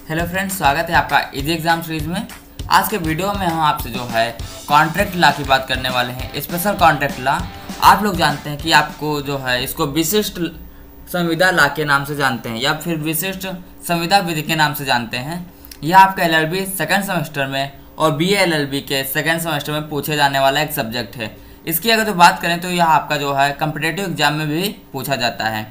Hello friends, स्वागत है आपका इजी एग्जाम सीरीज में। आज के वीडियो में हम आपसे जो है कॉन्ट्रैक्ट लॉ की बात करने वाले हैं। स्पेशल कॉन्ट्रैक्ट लॉ आप लोग जानते हैं कि आपको जो है इसको विशिष्ट संविदा लॉ के नाम से जानते हैं या फिर विशिष्ट संविदा विधि के नाम से जानते हैं। यह आपका LLB सेकेंड सेमेस्टर में और BA LLB के सेकेंड सेमेस्टर में पूछे जाने वाला एक सब्जेक्ट है। इसकी अगर जो बात करें तो यह आपका जो है कॉम्पिटिटिव एग्जाम में भी पूछा जाता है।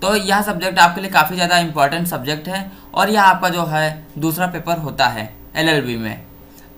तो यह सब्जेक्ट आपके लिए काफ़ी ज़्यादा इंपॉर्टेंट सब्जेक्ट है और यह आपका जो है दूसरा पेपर होता है LLB में।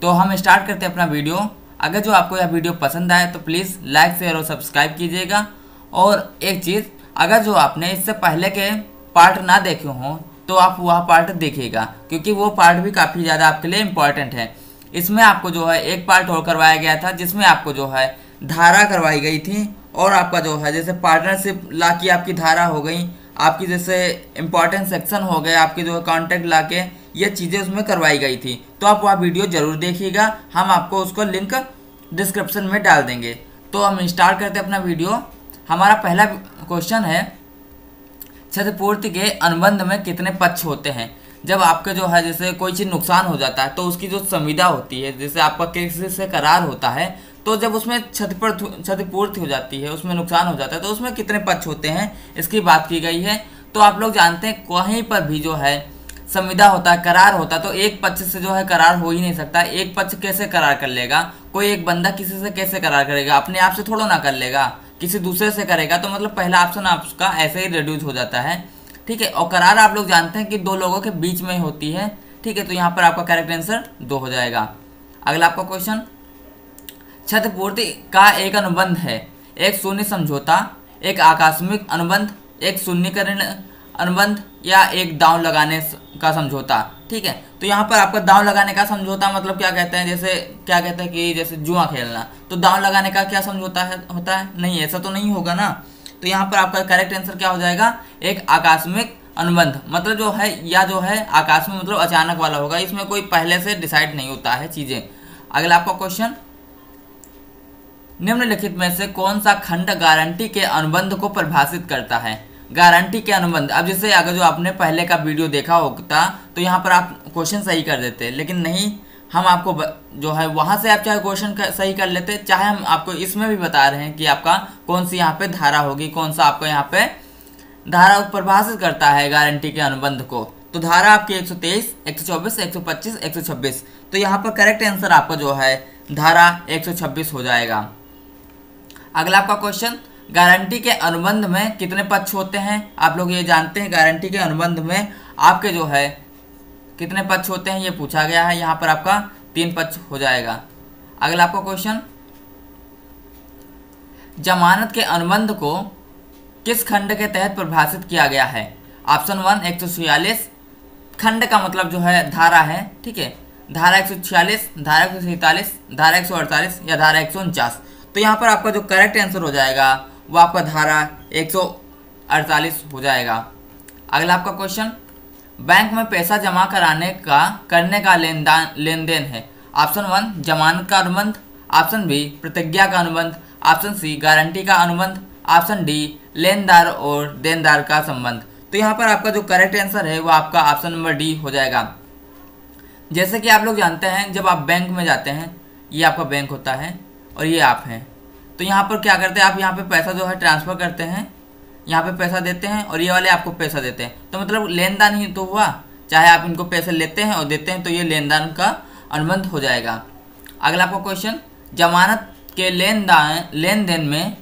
तो हम स्टार्ट करते हैं अपना वीडियो। अगर जो आपको यह वीडियो पसंद आए तो प्लीज़ लाइक शेयर और सब्सक्राइब कीजिएगा। और एक चीज़, अगर जो आपने इससे पहले के पार्ट ना देखे हों तो आप वह पार्ट देखिएगा, क्योंकि वो पार्ट भी काफ़ी ज़्यादा आपके लिए इम्पॉर्टेंट है। इसमें आपको जो है एक पार्ट और करवाया गया था जिसमें आपको जो है धारा करवाई गई थी और आपका जो है जैसे पार्टनरशिप लॉ की आपकी धारा हो गई, आपकी जैसे इम्पॉर्टेंट सेक्शन हो गए, आपके जो कॉन्ट्रैक्ट लॉ के ये चीज़ें उसमें करवाई गई थी। तो आप वह वीडियो ज़रूर देखिएगा, हम आपको उसको लिंक डिस्क्रिप्शन में डाल देंगे। तो हम स्टार्ट करते हैं अपना वीडियो। हमारा पहला क्वेश्चन है, क्षतिपूर्ति के अनुबंध में कितने पक्ष होते हैं? जब आपके जो है जैसे कोई चीज़ नुकसान हो जाता है तो उसकी जो संविदा होती है, जैसे आपका किसी से करार होता है, तो जब उसमें क्षतिपूर्ति हो जाती है, उसमें नुकसान हो जाता है, तो उसमें कितने पक्ष होते हैं इसकी बात की गई है। तो आप लोग जानते हैं कहीं पर भी जो है संविदा होता है, करार होता है, तो एक पक्ष से जो है करार हो ही नहीं सकता। एक पक्ष कैसे करार कर लेगा? कोई एक बंदा किसी से कैसे करार करेगा? अपने आप से थोड़ा ना कर लेगा, किसी दूसरे से करेगा। तो मतलब पहला ऑप्शन आपका ऐसे ही रिड्यूस हो जाता है, ठीक है। और करार आप लोग जानते हैं कि दो लोगों के बीच में होती है, ठीक है। तो यहाँ पर आपका करेक्ट आंसर 2 हो जाएगा। अगला आपका क्वेश्चन, क्षतिपूर्ति का एक अनुबंध है, एक शून्य समझौता, एक आकस्मिक अनुबंध, एक शून्यकरण अनुबंध या एक दांव लगाने का समझौता, ठीक है। तो यहाँ पर आपका दांव लगाने का समझौता मतलब क्या कहते हैं, जैसे क्या कहते हैं कि जैसे जुआ खेलना, तो दांव लगाने का क्या समझौता है होता है? नहीं, ऐसा तो नहीं होगा ना। तो यहाँ पर आपका करेक्ट आंसर क्या हो जाएगा? एक आकस्मिक अनुबंध, मतलब जो है या जो है आकस्मिक मतलब अचानक वाला होगा, इसमें कोई पहले से डिसाइड नहीं होता है चीज़ें। अगला आपका क्वेश्चन, निम्नलिखित में से कौन सा खंड गारंटी के अनुबंध को परिभाषित करता है? गारंटी के अनुबंध, अब जैसे अगर जो आपने पहले का वीडियो देखा होता तो यहाँ पर आप क्वेश्चन सही कर देते, लेकिन नहीं, हम आपको जो है वहाँ से आप चाहे क्वेश्चन सही कर लेते, चाहे हम आपको इसमें भी बता रहे हैं कि आपका कौन सी यहाँ पे धारा होगी, कौन सा आपका यहाँ पे धारा परिभाषित करता है गारंटी के अनुबंध को। तो धारा आपकी 123, 124, 125, 126। तो यहाँ पर करेक्ट आंसर आपका जो है धारा 126 हो जाएगा। अगला आपका क्वेश्चन, गारंटी के अनुबंध में कितने पक्ष होते हैं? आप लोग ये जानते हैं गारंटी के अनुबंध में आपके जो है कितने पक्ष होते हैं, ये पूछा गया है। यहाँ पर आपका 3 पक्ष हो जाएगा। अगला आपका क्वेश्चन, जमानत के अनुबंध को किस खंड के तहत परिभाषित किया गया है? ऑप्शन 1 146, खंड का मतलब जो है धारा है, ठीक है। धारा 146, धारा 147, धारा 148 या धारा 149। तो यहाँ पर आपका जो करेक्ट आंसर हो जाएगा वो आपका धारा 148 हो जाएगा। अगला आपका क्वेश्चन, बैंक में पैसा जमा करने का लेन देन है। ऑप्शन 1 जमानत का अनुबंध, ऑप्शन बी प्रतिज्ञा का अनुबंध, ऑप्शन सी गारंटी का अनुबंध, ऑप्शन डी लेनदार और देनदार का संबंध। तो यहाँ पर आपका जो करेक्ट आंसर है वो आपका ऑप्शन नंबर डी हो जाएगा। जैसे कि आप लोग जानते हैं जब आप बैंक में जाते हैं, ये आपका बैंक होता है और ये आप हैं, तो यहाँ पर क्या करते हैं, आप यहाँ पे पैसा जो है ट्रांसफ़र करते हैं, यहाँ पे पैसा देते हैं और ये वाले आपको पैसा देते हैं। तो मतलब लेन देन ही तो हुआ, चाहे आप इनको पैसे लेते हैं और देते हैं, तो ये लेन देन का अनुबंध हो जाएगा। अगला आपका क्वेश्चन, जमानत के लेन देन में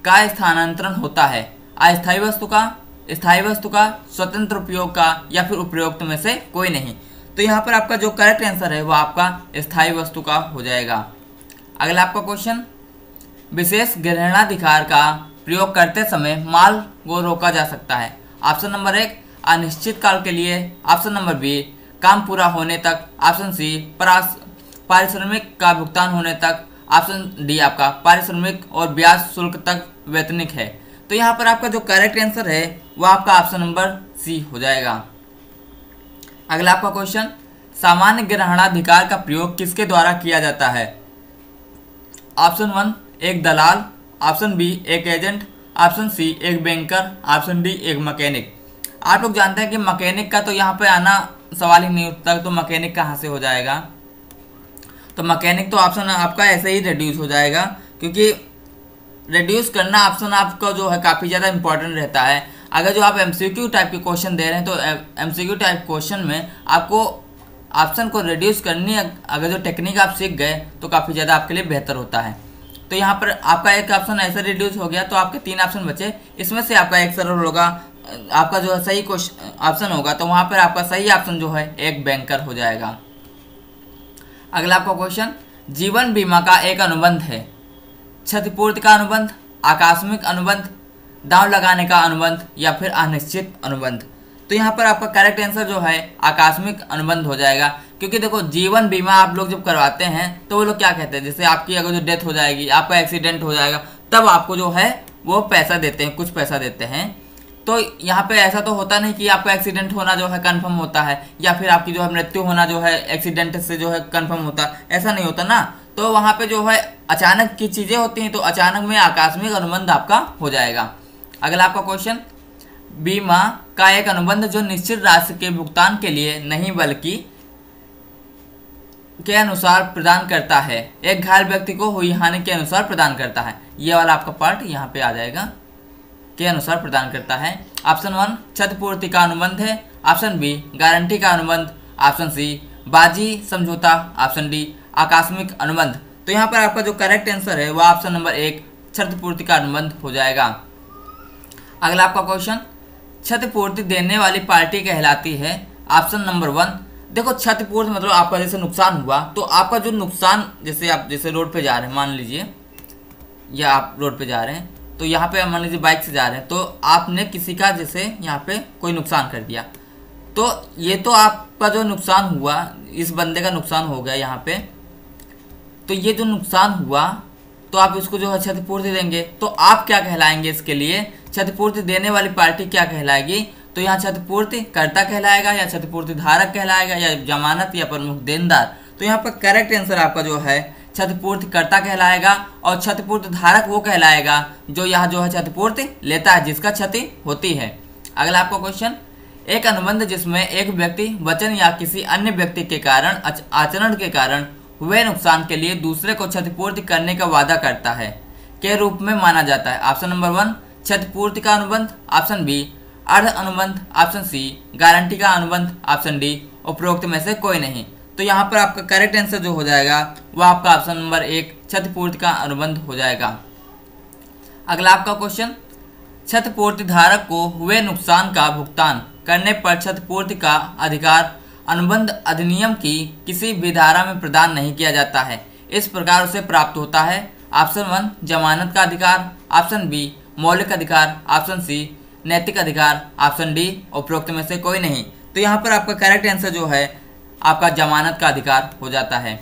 का स्थानांतरण होता है? अस्थायी वस्तु का, स्थायी वस्तु का, स्वतंत्र उपयोग का या फिर उपयुक्त में से कोई नहीं। तो यहाँ पर आपका जो करेक्ट आंसर है वो आपका स्थायी वस्तु का हो जाएगा। अगला आपका क्वेश्चन, विशेष ग्रहणाधिकार का प्रयोग करते समय माल को रोका जा सकता है। ऑप्शन नंबर 1 अनिश्चित काल के लिए, ऑप्शन नंबर बी काम पूरा होने तक, ऑप्शन सी पारिश्रमिक का भुगतान होने तक, ऑप्शन डी आपका पारिश्रमिक और ब्याज शुल्क तक वेतनिक है। तो यहाँ पर आपका जो करेक्ट आंसर है वो आपका ऑप्शन नंबर सी हो जाएगा। अगला आपका क्वेश्चन, सामान्य ग्रहणाधिकार का प्रयोग किसके द्वारा किया जाता है? ऑप्शन 1 एक दलाल, ऑप्शन बी एक एजेंट, ऑप्शन सी एक बैंकर, ऑप्शन डी एक मैकेनिक। आप लोग जानते हैं कि मैकेनिक का तो यहाँ पे आना सवाल ही नहीं उठता तो मैकेनिक कहाँ से हो जाएगा। तो मैकेनिक तो ऑप्शन आपका ऐसे ही रिड्यूस हो जाएगा, क्योंकि रिड्यूस करना ऑप्शन आपका जो है काफ़ी ज़्यादा इंपॉर्टेंट रहता है। अगर जो आप एमसीक्यू टाइप के क्वेश्चन दे रहे हैं तो एमसीक्यू टाइप क्वेश्चन में आपको ऑप्शन को रिड्यूस करनी, अगर जो टेक्निक आप सीख गए तो काफ़ी ज़्यादा आपके लिए बेहतर होता है। तो यहाँ पर आपका एक ऑप्शन ऐसे रिड्यूस हो गया, तो आपके 3 ऑप्शन बचे, इसमें से आपका एक सरल होगा, आपका जो है सही ऑप्शन होगा, तो वहाँ पर आपका सही ऑप्शन जो है एक बैंकर हो जाएगा। अगला आपका क्वेश्चन, जीवन बीमा का एक अनुबंध है, क्षतिपूर्ति का अनुबंध, आकस्मिक अनुबंध, दांव लगाने का अनुबंध या फिर अनिश्चित अनुबंध। तो यहाँ पर आपका करेक्ट आंसर जो है आकस्मिक अनुबंध हो जाएगा, क्योंकि देखो जीवन बीमा आप लोग जब करवाते हैं तो वो लोग क्या कहते हैं, जैसे आपकी अगर जो डेथ हो जाएगी, आपका एक्सीडेंट हो जाएगा, तब आपको जो है वो पैसा देते हैं, कुछ पैसा देते हैं। तो यहाँ पे ऐसा तो होता नहीं कि आपका एक्सीडेंट होना जो है कंफर्म होता है, या फिर आपकी जो है मृत्यु होना जो है एक्सीडेंट से जो है कंफर्म होता है, ऐसा नहीं होता ना। तो वहाँ पे जो है अचानक की चीज़ें होती हैं, तो अचानक में आकस्मिक अनुबंध आपका हो जाएगा। अगला आपका क्वेश्चन, बीमा का एक अनुबंध जो निश्चित राशि के भुगतान के लिए नहीं बल्कि के अनुसार प्रदान करता है, एक घायल व्यक्ति को हुई हानि के अनुसार प्रदान करता है। ये वाला आपका पार्ट यहाँ पे आ जाएगा, के अनुसार प्रदान करता है। ऑप्शन 1 क्षतिपूर्ति का अनुबंध है, ऑप्शन बी गारंटी का अनुबंध, ऑप्शन सी बाजी समझौता, ऑप्शन डी आकस्मिक अनुबंध। तो यहाँ पर आपका जो करेक्ट आंसर है वह ऑप्शन नंबर 1 क्षतिपूर्ति का अनुबंध हो जाएगा। अगला आपका क्वेश्चन, क्षतिपूर्ति देने वाली पार्टी कहलाती है, ऑप्शन नंबर 1। देखो क्षतिपूर्ति मतलब आपका जैसे नुकसान हुआ, तो आपका जो नुकसान, जैसे आप जैसे रोड पे जा रहे हैं, मान लीजिए, या आप रोड पे जा रहे हैं, तो यहाँ पे मान लीजिए बाइक से जा रहे हैं, तो आपने किसी का जैसे यहाँ पे कोई नुकसान कर दिया, तो ये तो आपका जो नुकसान हुआ, इस बंदे का नुकसान हो गया यहाँ पे, तो ये जो नुकसान हुआ तो आप इसको जो है क्षतिपूर्ति देंगे। तो आप क्या कहलाएंगे इसके लिए, क्षतिपूर्ति देने वाली पार्टी क्या कहलाएगी, तो यहाँ क्षतिपूर्ति कर्ता कहलाएगा, या क्षतिपूर्ति धारक कहलाएगा, या जमानत या प्रमुख देनदार। तो यहाँ पर करेक्ट आंसर आपका जो है क्षतिपूर्ति कर्ता कहलाएगा, और क्षतिपूर्ति धारक वो कहलाएगा जो यहाँ जो है क्षतिपूर्ति लेता है, जिसका क्षति होती है। अगला आपका क्वेश्चन, एक अनुबंध जिसमें एक व्यक्ति वचन या किसी अन्य व्यक्ति के कारण आचरण के कारण हुए नुकसान के लिए दूसरे को क्षतिपूर्ति करने का वादा करता है के रूप में माना जाता है। ऑप्शन नंबर 1 क्षतिपूर्ति का अनुबंध, ऑप्शन बी अर्ध अनुबंध, ऑप्शन सी गारंटी का अनुबंध, ऑप्शन डी उपरोक्त में से कोई नहीं। तो यहाँ पर आपका करेक्ट आंसर जो हो जाएगा वह आपका ऑप्शन नंबर 1 क्षतिपूर्ति का अनुबंध हो जाएगा। अगला आपका क्वेश्चन, क्षतिपूर्ति धारक को हुए नुकसान का भुगतान करने पर क्षतिपूर्ति का अधिकार अनुबंध अधिनियम की किसी भी धारा में प्रदान नहीं किया जाता है, इस प्रकार उसे प्राप्त होता है। ऑप्शन 1 जमानत का अधिकार, ऑप्शन बी मौलिक अधिकार, ऑप्शन सी नैतिक अधिकार, ऑप्शन डी उपरोक्त में से कोई नहीं। तो यहाँ पर आपका करेक्ट आंसर जो है आपका जमानत का अधिकार हो जाता है।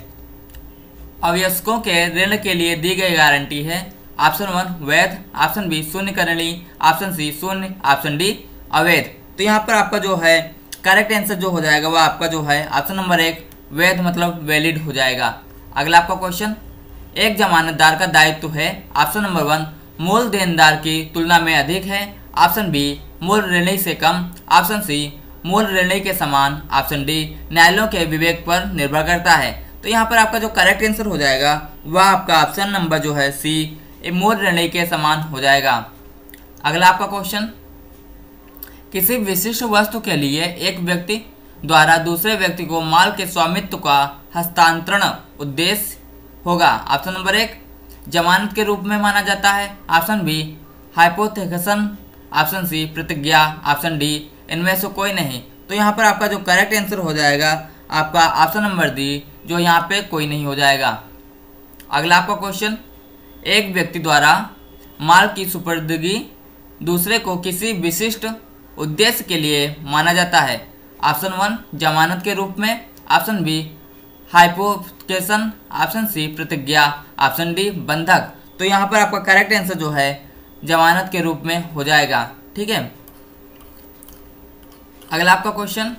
अवयस्कों के ऋण के लिए दी गई गारंटी है, ऑप्शन 1 वैध, ऑप्शन बी शून्यकरणीय, ऑप्शन सी शून्य, ऑप्शन डी अवैध। तो यहाँ पर आपका जो है करेक्ट आंसर जो हो जाएगा वह आपका जो है ऑप्शन नंबर 1 वैध मतलब वैलिड हो जाएगा। अगला आपका क्वेश्चन, एक जमानतदार का दायित्व है, ऑप्शन नंबर 1 मूल देनदार की तुलना में अधिक है, ऑप्शन बी मूल ऋणी से कम, ऑप्शन सी मूल ऋणी के समान, ऑप्शन डी न्यायालयों के विवेक पर निर्भर करता है। तो यहाँ पर आपका जो करेक्ट आंसर हो जाएगा वह आपका ऑप्शन नंबर जो है सी मूल ऋणी के समान हो जाएगा। अगला आपका क्वेश्चन, किसी विशिष्ट वस्तु के लिए एक व्यक्ति द्वारा दूसरे व्यक्ति को माल के स्वामित्व का हस्तांतरण उद्देश्य होगा, ऑप्शन नंबर 1 जमानत के रूप में माना जाता है, ऑप्शन बी हाइपोथेकेशन, ऑप्शन सी प्रतिज्ञा, ऑप्शन डी इनमें से कोई नहीं। तो यहाँ पर आपका जो करेक्ट आंसर हो जाएगा आपका ऑप्शन नंबर डी जो यहाँ पे कोई नहीं हो जाएगा। अगला आपका क्वेश्चन, एक व्यक्ति द्वारा माल की सुपुर्दगी दूसरे को किसी विशिष्ट उद्देश्य के लिए माना जाता है, ऑप्शन 1 जमानत के रूप में, ऑप्शन बी हाइपोथेकेशन, ऑप्शन सी प्रतिज्ञा, ऑप्शन डी बंधक। तो यहाँ पर आपका करेक्ट आंसर जो है जमानत के रूप में हो जाएगा। ठीक है। अगला आपका क्वेश्चन,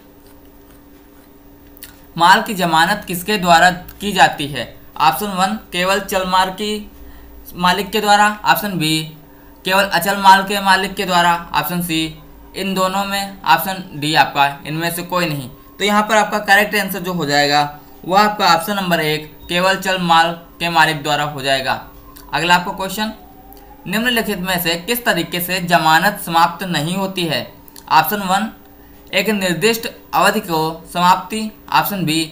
माल की जमानत किसके द्वारा की जाती है, ऑप्शन 1 केवल चल माल की मालिक के द्वारा, ऑप्शन बी केवल अचल माल के मालिक के द्वारा, ऑप्शन सी इन दोनों में, ऑप्शन डी आपका इनमें से कोई नहीं। तो यहाँ पर आपका करेक्ट आंसर जो हो जाएगा वह आपका ऑप्शन नंबर 1 केवल चल माल के मालिक द्वारा हो जाएगा। अगला आपका क्वेश्चन, निम्नलिखित में से किस तरीके से जमानत समाप्त नहीं होती है? ऑप्शन 1 एक निर्दिष्ट अवधि को समाप्ति, ऑप्शन बी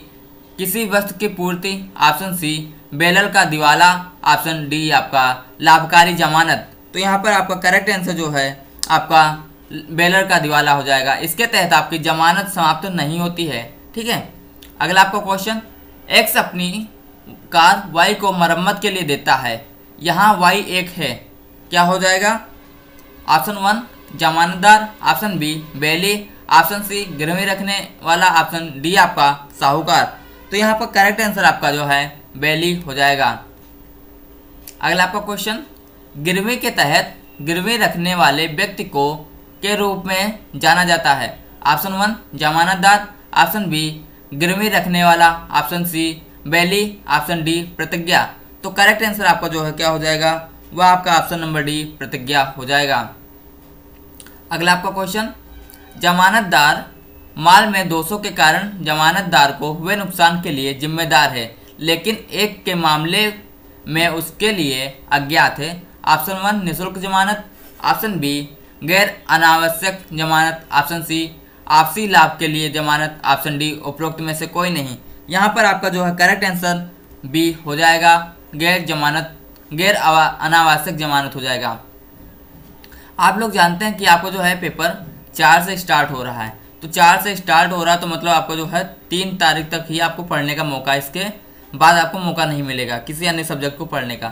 किसी वस्तु की पूर्ति, ऑप्शन सी बेलर का दिवाला, ऑप्शन डी आपका लाभकारी जमानत। तो यहाँ पर आपका करेक्ट आंसर जो है आपका बेलर का दिवाला हो जाएगा। इसके तहत आपकी जमानत समाप्त नहीं होती है। ठीक है। अगला आपका क्वेश्चन, एक्स अपनी कार वाई को मरम्मत के लिए देता है, यहाँ वाई एक है, क्या हो जाएगा? ऑप्शन 1 जमानतदार, ऑप्शन बी बेली, ऑप्शन सी गिरवी रखने वाला, ऑप्शन डी आपका साहूकार। तो यहाँ पर करेक्ट आंसर आपका जो है बेली हो जाएगा। अगला आपका क्वेश्चन, गिरवी के तहत गिरवी रखने वाले व्यक्ति को के रूप में जाना जाता है। ऑप्शन 1 जमानतदार, ऑप्शन बी गिरवी रखने वाला, ऑप्शन सी बेली, ऑप्शन डी प्रतिज्ञा। तो करेक्ट आंसर आपका जो है क्या हो जाएगा? वह आपका ऑप्शन नंबर डी प्रतिज्ञा हो जाएगा। अगला आपका क्वेश्चन, जमानतदार माल में दोषों के कारण जमानतदार को हुए नुकसान के लिए जिम्मेदार है, लेकिन एक के मामले में उसके लिए अज्ञात है। ऑप्शन 1 निःशुल्क जमानत, ऑप्शन बी गैर अनावश्यक जमानत, ऑप्शन सी आपसी लाभ के लिए जमानत, ऑप्शन डी उपरोक्त में से कोई नहीं। यहाँ पर आपका जो है करेक्ट आंसर बी हो जाएगा, गैर अनावश्यक जमानत हो जाएगा। आप लोग जानते हैं कि आपको जो है पेपर 4 से स्टार्ट हो रहा है, तो 4 से स्टार्ट हो रहा है तो मतलब आपको जो है 3 तारीख तक ही आपको पढ़ने का मौका, इसके बाद आपको मौका नहीं मिलेगा किसी अन्य सब्जेक्ट को पढ़ने का।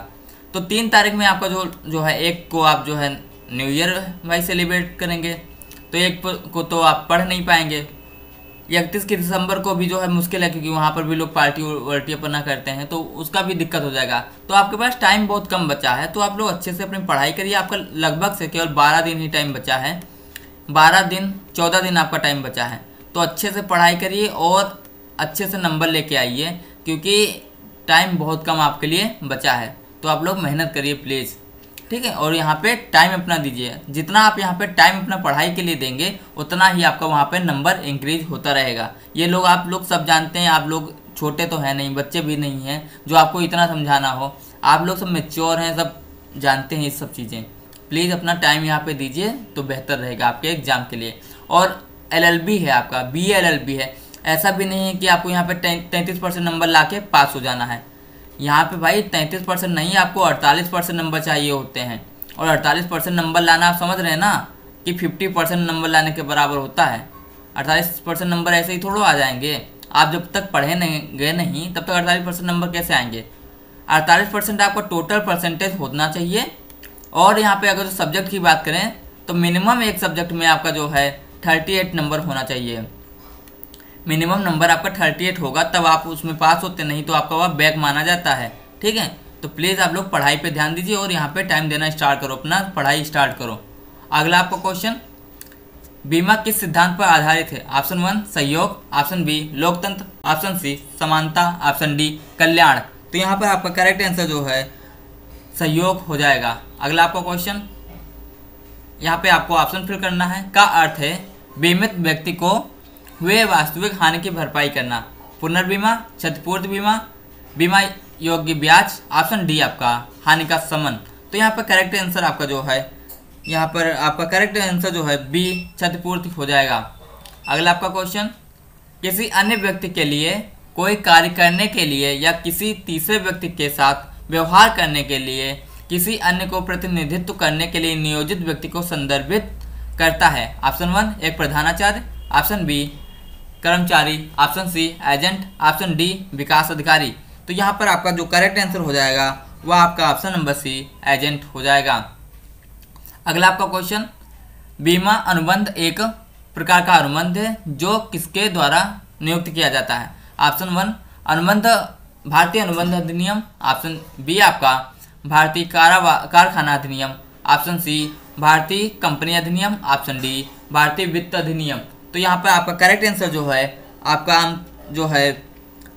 तो 3 तारीख में आपका जो है एक को आप जो है न्यू ईयर भाई सेलिब्रेट करेंगे, तो एक को तो आप पढ़ नहीं पाएंगे। 31 दिसंबर को भी जो है मुश्किल है, क्योंकि वहाँ पर भी लोग पार्टी वर्टी अपना करते हैं, तो उसका भी दिक्कत हो जाएगा। तो आपके पास टाइम बहुत कम बचा है, तो आप लोग अच्छे से अपनी पढ़ाई करिए। आपका लगभग से केवल 12 दिन ही टाइम बचा है, 14 दिन आपका टाइम बचा है। तो अच्छे से पढ़ाई करिए और अच्छे से नंबर लेके आइए, क्योंकि टाइम बहुत कम आपके लिए बचा है। तो आप लोग मेहनत करिए प्लीज़, ठीक है। और यहाँ पे टाइम अपना दीजिए, जितना आप यहाँ पे टाइम अपना पढ़ाई के लिए देंगे उतना ही आपका वहाँ पे नंबर इंक्रीज होता रहेगा। ये लोग आप लोग सब जानते हैं, आप लोग छोटे तो हैं नहीं, बच्चे भी नहीं हैं जो आपको इतना समझाना हो। आप लोग सब मैच्योर हैं, सब जानते हैं ये सब चीज़ें। प्लीज़ अपना टाइम यहाँ पे दीजिए तो बेहतर रहेगा आपके एग्ज़ाम के लिए। और LLB है आपका, BA LLB है, ऐसा भी नहीं है कि आपको यहाँ पे 33% नंबर ला के पास हो जाना है। यहाँ पे भाई 33% नहीं, आपको 48% नंबर चाहिए होते हैं। और 48% नंबर लाना आप समझ रहे हैं ना कि 50% नंबर लाने के बराबर होता है। 48% नंबर ऐसे ही थोड़ा आ जाएंगे, आप जब तक पढ़े नहीं गए नहीं तब तक 48% नंबर कैसे आएंगे? 48% आपका टोटल परसेंटेज होना चाहिए। और यहाँ पे अगर जो सब्जेक्ट की बात करें तो मिनिमम एक सब्जेक्ट में आपका जो है 38 नंबर होना चाहिए। मिनिमम नंबर आपका 38 होगा तब आप उसमें पास होते, नहीं तो आपका वह बैक माना जाता है। ठीक है, तो प्लीज़ आप लोग पढ़ाई पे ध्यान दीजिए और यहाँ पे टाइम देना स्टार्ट करो, अपना पढ़ाई स्टार्ट करो। अगला आपका क्वेश्चन, बीमा किस सिद्धांत पर आधारित है? ऑप्शन 1 सहयोग, ऑप्शन बी लोकतंत्र, ऑप्शन सी समानता, ऑप्शन डी कल्याण। तो यहाँ पर आपका करेक्ट आंसर जो है सहयोग हो जाएगा। अगला आपका क्वेश्चन, यहाँ पे आपको ऑप्शन फिल करना है। का अर्थ है बीमित व्यक्ति को हुए वास्तविक हानि की भरपाई करना। पुनर्बीमा, क्षतिपूर्ति बीमा, बीमा योग्य ब्याज, ऑप्शन डी आपका हानि का शमन। तो यहाँ पर करेक्ट आंसर आपका जो है, यहाँ पर आपका करेक्ट आंसर जो है बी क्षतिपूर्ति हो जाएगा। अगला आपका क्वेश्चन, किसी अन्य व्यक्ति के लिए कोई कार्य करने के लिए या किसी तीसरे व्यक्ति के साथ व्यवहार करने के लिए किसी अन्य को प्रतिनिधित्व करने के लिए नियोजित व्यक्ति को संदर्भित करता है। ऑप्शन 1 एक प्रधानाचार्य, ऑप्शन बी कर्मचारी, option C agent, option D विकास अधिकारी। तो यहाँ पर आपका जो करेक्ट आंसर हो जाएगा वह आपका ऑप्शन नंबर सी एजेंट हो जाएगा। अगला आपका क्वेश्चन, बीमा अनुबंध एक प्रकार का अनुबंध है जो किसके द्वारा नियुक्त किया जाता है? ऑप्शन 1 अनुबंध भारतीय अनुबंध अधिनियम, ऑप्शन बी आपका भारतीय कारखाना अधिनियम, ऑप्शन सी भारतीय कंपनी अधिनियम, ऑप्शन डी भारतीय वित्त अधिनियम। तो यहाँ पर आपका करेक्ट आंसर जो है आपका जो है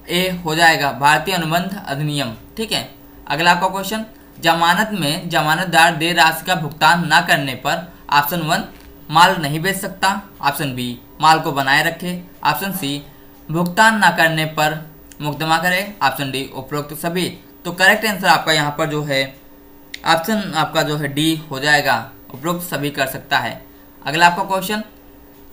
ए हो जाएगा भारतीय अनुबंध अधिनियम। ठीक है। अगला आपका क्वेश्चन, जमानत में जमानतदार देय राशि का भुगतान न करने पर ऑप्शन 1 माल नहीं बेच सकता, ऑप्शन बी माल को बनाए रखे, ऑप्शन सी भुगतान न करने पर मुकदमा करे, ऑप्शन डी उपरोक्त सभी। तो करेक्ट आंसर आपका यहाँ पर जो है ऑप्शन आपका जो है डी हो जाएगा, उपरोक्त सभी कर सकता है। अगला आपका क्वेश्चन,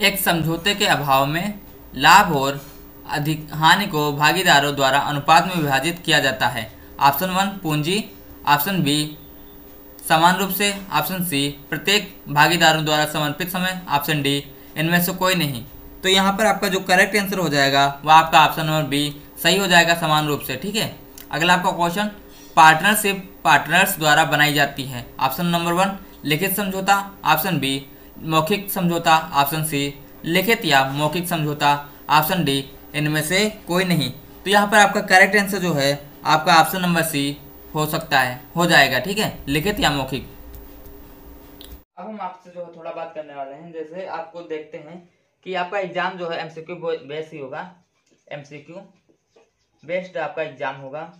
एक समझौते के अभाव में लाभ और अधिक हानि को भागीदारों द्वारा अनुपात में विभाजित किया जाता है। ऑप्शन 1 पूंजी, ऑप्शन बी समान रूप से, ऑप्शन सी प्रत्येक भागीदारों द्वारा समर्पित समय, ऑप्शन डी इनमें से कोई नहीं। तो यहाँ पर आपका जो करेक्ट आंसर हो जाएगा वह आपका ऑप्शन नंबर बी सही हो जाएगा, समान रूप से। ठीक है। अगला आपका क्वेश्चन, पार्टनरशिप पार्टनर्स द्वारा बनाई जाती है। ऑप्शन नंबर 1 लिखित समझौता, ऑप्शन बी मौखिक समझौता, ऑप्शन सी लिखित या मौखिक समझौता, ऑप्शन डी इनमें से कोई नहीं। तो यहाँ पर आपका करेक्ट आंसर जो है आपका ऑप्शन नंबर सी हो सकता है, हो जाएगा। ठीक है, लिखित या मौखिक। अब हम आपसे जो है थोड़ा बात करने वाले हैं। जैसे आपको देखते हैं कि आपका एग्जाम जो है एमसीक्यू बेस्ड ही होगा, एमसीक्यू बेस्ड आपका एग्जाम होगा।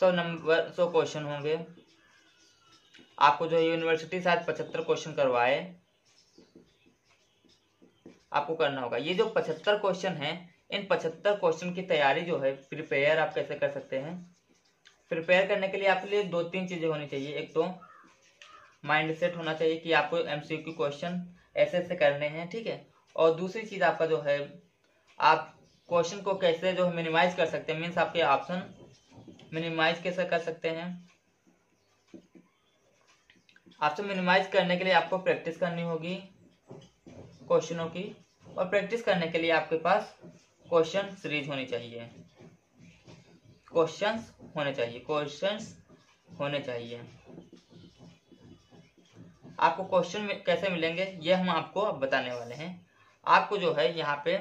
100 क्वेश्चन होंगे। आपको जो यूनिवर्सिटी शायद 75 क्वेश्चन करवाए, आपको करना होगा। ये जो 75 क्वेश्चन हैं, इन 75 क्वेश्चन की तैयारी जो है प्रिपेयर आप कैसे कर सकते हैं। प्रिपेयर करने के लिए आपके लिए 2-3 चीजें होनी चाहिए। एक तो माइंड सेट होना चाहिए कि आपको एमसीक्यू क्वेश्चन ऐसे ऐसे करने हैं, ठीक है। और दूसरी चीज आपका जो है आप क्वेश्चन को कैसे जो है मिनिमाइज कर सकते हैं, मीन्स आपके ऑप्शन मिनिमाइज कैसे कर सकते हैं। ऑप्शन मिनिमाइज करने के लिए आपको प्रैक्टिस करनी होगी क्वेश्चनों की, और प्रैक्टिस करने के लिए आपके पास क्वेश्चन सीरीज होनी चाहिए, क्वेश्चंस होने चाहिए। आपको क्वेश्चन कैसे मिलेंगे ये हम आपको अब बताने वाले हैं। आपको जो है यहाँ पे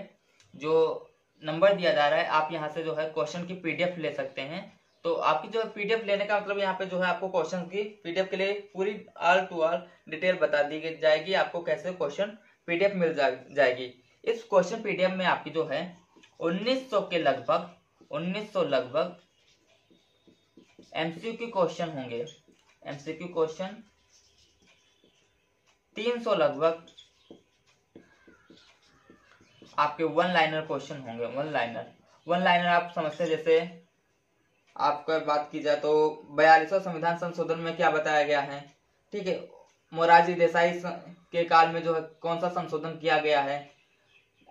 जो नंबर दिया जा रहा है, आप यहाँ से जो है क्वेश्चन की पीडीएफ ले सकते हैं। तो आपकी जो पीडीएफ लेने का मतलब यहाँ पे जो है आपको क्वेश्चन की पीडीएफ के लिए पूरी ऑल टू ऑल डिटेल बता दी जाएगी, आपको कैसे क्वेश्चन पीडीएफ मिल जाएगी। इस क्वेश्चन पीडीएफ में आपकी जो है 1900 के लगभग एमसीक्यू क्वेश्चन होंगे। एमसीक्यू क्वेश्चन 300 लगभग आपके वन लाइनर क्वेश्चन होंगे। वन लाइनर आप समझते हैं, जैसे आपका बात की जाए तो 42वां संविधान संशोधन में क्या बताया गया है, ठीक है। मोरारजी देसाई के काल में जो है कौन सा संशोधन किया गया है,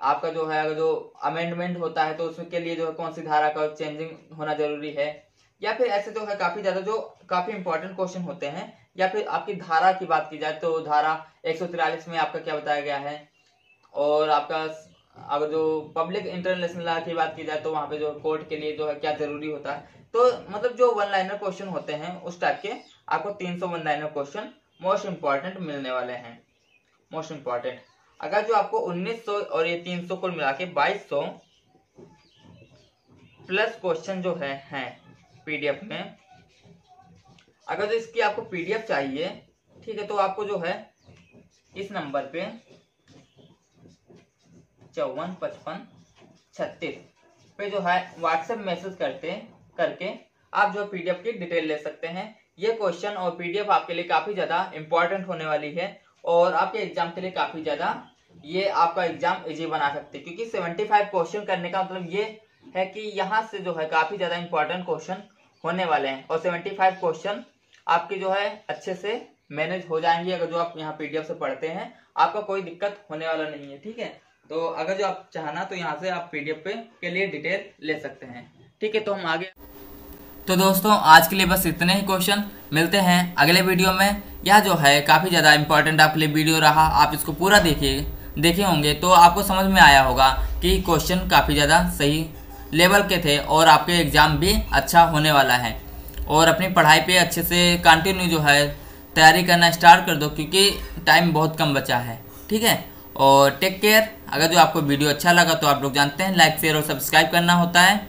आपका जो है जो अमेंडमेंट होता है तो उसके लिए जो है कौन सी धारा का चेंजिंग होना जरूरी है, या फिर ऐसे जो है काफी ज्यादा जो काफी इंपॉर्टेंट क्वेश्चन होते हैं। या फिर आपकी धारा की बात की जाए तो धारा 143 में आपका क्या बताया गया है, और आपका अगर जो पब्लिक इंटरनेशनल लॉ की बात की जाए तो वहां पे जो कोर्ट के लिए जो है क्या जरूरी होता है। तो मतलब जो वन लाइनर क्वेश्चन होते हैं उस टाइप के आपको 300 one liner question most important मिलने वाले हैं, मोस्ट इंपॉर्टेंट। अगर जो आपको 1900 और ये 300 को मिला के 2200 प्लस क्वेश्चन जो है पीडीएफ में, अगर जो इसकी आपको पीडीएफ चाहिए, ठीक है, तो आपको जो है इस नंबर पे 545536 पे जो है व्हाट्सएप मैसेज करके आप जो पीडीएफ की डिटेल ले सकते हैं। ये क्वेश्चन और पीडीएफ आपके लिए काफी ज्यादा इंपॉर्टेंट होने वाली है, और आपके एग्जाम के लिए काफी ज्यादा ये आपका एग्जाम इजी बना सकते हैं, क्योंकि 75 क्वेश्चन करने का मतलब ये है कि यहाँ से जो है काफी ज्यादा इंपॉर्टेंट क्वेश्चन होने वाले हैं, और 75 क्वेश्चन आपके जो है अच्छे से मैनेज हो जाएंगे। अगर जो आप यहाँ पीडीएफ से पढ़ते हैं आपका कोई दिक्कत होने वाला नहीं है, ठीक है। तो अगर जो आप चाहना तो यहाँ से आप पीडीएफ के लिए डिटेल ले सकते हैं, ठीक है। तो हम आगे, तो दोस्तों आज के लिए बस इतने ही क्वेश्चन, मिलते हैं अगले वीडियो में। यह जो है काफ़ी ज़्यादा इंपॉर्टेंट आपके लिए वीडियो रहा, आप इसको पूरा देखे होंगे तो आपको समझ में आया होगा कि क्वेश्चन काफ़ी ज़्यादा सही लेवल के थे, और आपके एग्ज़ाम भी अच्छा होने वाला है। और अपनी पढ़ाई पे अच्छे से कंटिन्यू जो है तैयारी करना स्टार्ट कर दो, क्योंकि टाइम बहुत कम बचा है, ठीक है। और टेक केयर। अगर जो आपको वीडियो अच्छा लगा तो आप लोग जानते हैं लाइक शेयर और सब्सक्राइब करना होता है।